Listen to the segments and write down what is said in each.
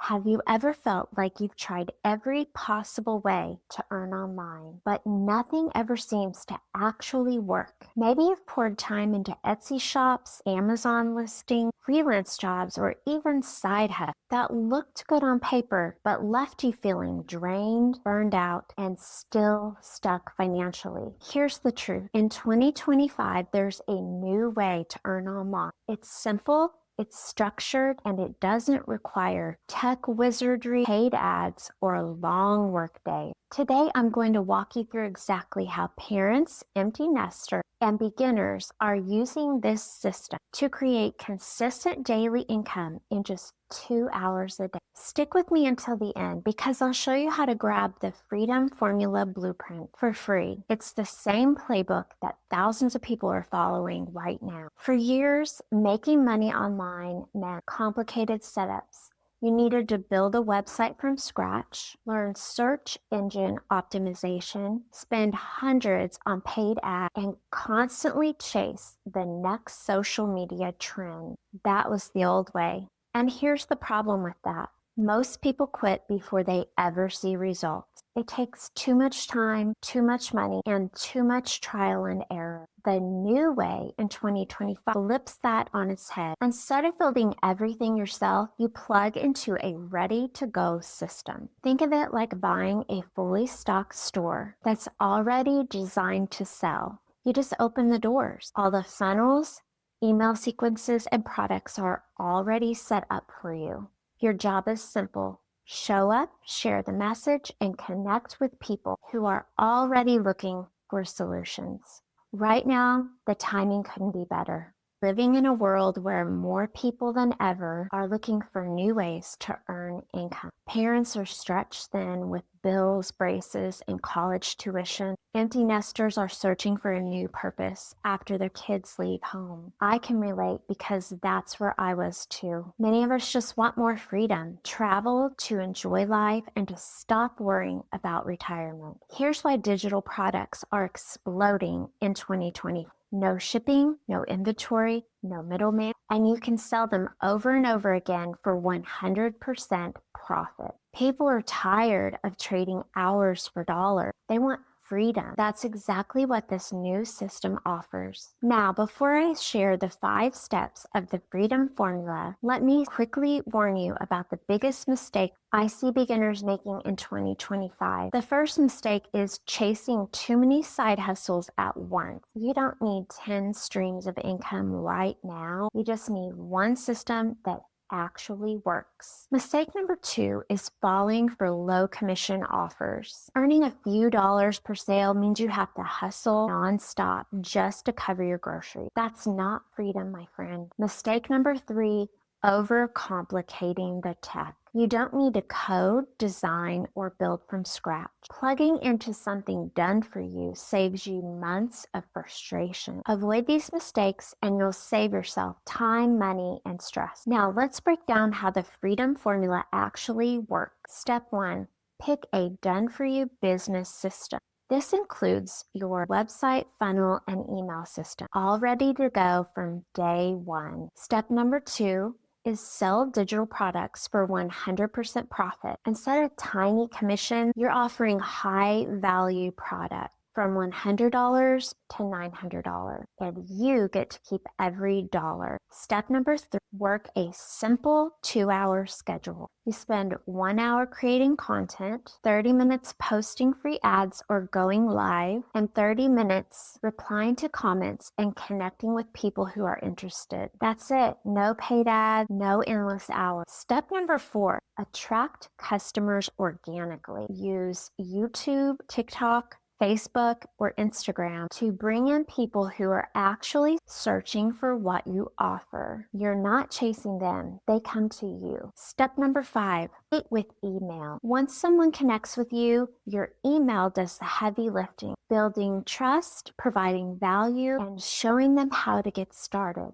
Have you ever felt like you've tried every possible way to earn online, but nothing ever seems to actually work? Maybe you've poured time into Etsy shops, Amazon listings, freelance jobs, or even side hustles that looked good on paper, but left you feeling drained, burned out, and still stuck financially. Here's the truth. In 2025, there's a new way to earn online. It's simple, it's structured, and it doesn't require tech wizardry, paid ads, or a long workday. Today, I'm going to walk you through exactly how parents, empty nesters, and beginners are using this system to create consistent daily income in just 2 hours a day. Stick with me until the end because I'll show you how to grab the Freedom Formula Blueprint for free. It's the same playbook that thousands of people are following right now. For years, making money online meant complicated setups. You needed to build a website from scratch, learn search engine optimization, spend hundreds on paid ads, and constantly chase the next social media trend. That was the old way. And here's the problem with that. Most people quit before they ever see results. It takes too much time, too much money, and too much trial and error. The new way in 2025 flips that on its head. Instead of building everything yourself, you plug into a ready-to-go system. Think of it like buying a fully stocked store that's already designed to sell. You just open the doors. All the funnels, email sequences, and products are already set up for you. Your job is simple. Show up, share the message, and connect with people who are already looking for solutions. Right now, the timing couldn't be better. Living in a world where more people than ever are looking for new ways to earn income. Parents are stretched thin with bills, braces, and college tuition. Empty nesters are searching for a new purpose after their kids leave home. I can relate because that's where I was too. Many of us just want more freedom, travel to enjoy life, and to stop worrying about retirement. Here's why digital products are exploding in 2020. No shipping, no inventory, no middleman, and you can sell them over and over again for 100% profit. People are tired of trading hours for dollars. They want freedom. That's exactly what this new system offers. Now, before I share the 5 steps of the Freedom Formula, let me quickly warn you about the biggest mistake I see beginners making in 2025. The first mistake is chasing too many side hustles at once. You don't need 10 streams of income right now. You just need one system that actually works. Mistake number 2 is falling for low commission offers. Earning a few dollars per sale means you have to hustle nonstop just to cover your groceries. That's not freedom, my friend. Mistake number 3, overcomplicating the tech. You don't need to code, design, or build from scratch. Plugging into something done for you saves you months of frustration. Avoid these mistakes and you'll save yourself time, money, and stress. Now let's break down how the Freedom Formula actually works. Step 1, pick a done-for-you business system. This includes your website, funnel, and email system, all ready to go from day 1. Step number 2 is sell digital products for 100% profit. Instead of tiny commission, you're offering high value product from $100 to $900, and you get to keep every dollar. Step number 3, work a simple 2-hour schedule. You spend 1 hour creating content, 30 minutes posting free ads or going live, and 30 minutes replying to comments and connecting with people who are interested. That's it. No paid ads, no endless hours. Step number 4, attract customers organically. Use YouTube, TikTok, Facebook, or Instagram to bring in people who are actually searching for what you offer. You're not chasing them, they come to you. Step number 5, meet with email. Once someone connects with you, your email does the heavy lifting, building trust, providing value, and showing them how to get started.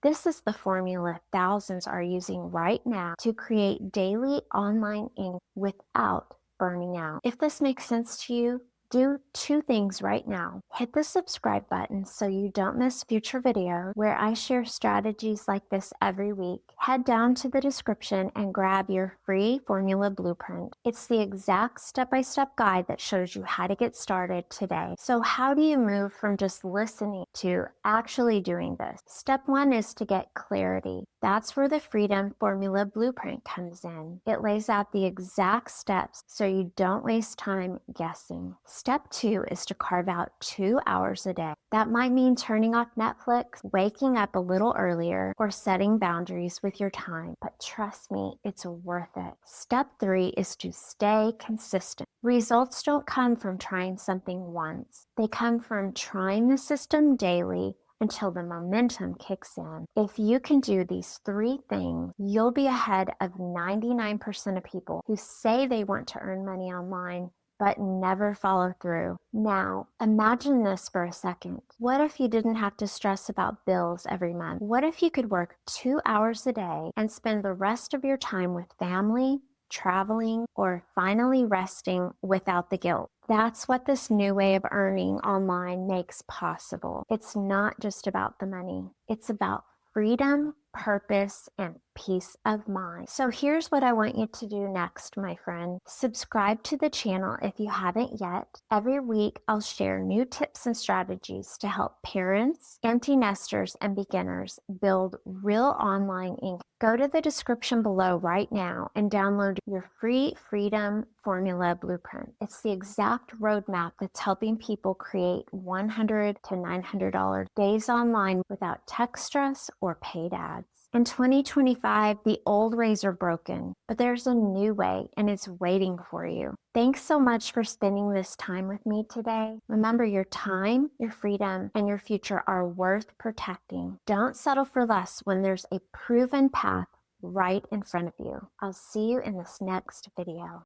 This is the formula thousands are using right now to create daily online income without burning out. If this makes sense to you, Do two things right now. Hit the subscribe button so you don't miss future videos where I share strategies like this every week. Head down to the description and grab your free formula blueprint. It's the exact step-by-step guide that shows you how to get started today. So how do you move from just listening to actually doing this? Step one is to get clarity. That's where the Freedom Formula Blueprint comes in. It lays out the exact steps so you don't waste time guessing. Step two is to carve out 2 hours a day. That might mean turning off Netflix, waking up a little earlier, or setting boundaries with your time. But trust me, it's worth it. Step three is to stay consistent. Results don't come from trying something once. They come from trying the system daily until the momentum kicks in. If you can do these 3 things, you'll be ahead of 99% of people who say they want to earn money online but never follow through. Now, imagine this for a second. What if you didn't have to stress about bills every month? What if you could work 2 hours a day and spend the rest of your time with family, traveling, or finally resting without the guilt? That's what this new way of earning online makes possible. It's not just about the money. It's about freedom, purpose, and peace of mind. So here's what I want you to do next, my friend. Subscribe to the channel if you haven't yet. Every week, I'll share new tips and strategies to help parents, empty nesters, and beginners build real online income. Go to the description below right now and download your free Freedom Formula Blueprint. It's the exact roadmap that's helping people create $100 to $900 days online without tech stress or paid ads. In 2025, the old ways are broken, but there's a new way and it's waiting for you. Thanks so much for spending this time with me today. Remember, your time, your freedom, and your future are worth protecting. Don't settle for less when there's a proven path right in front of you. I'll see you in this next video.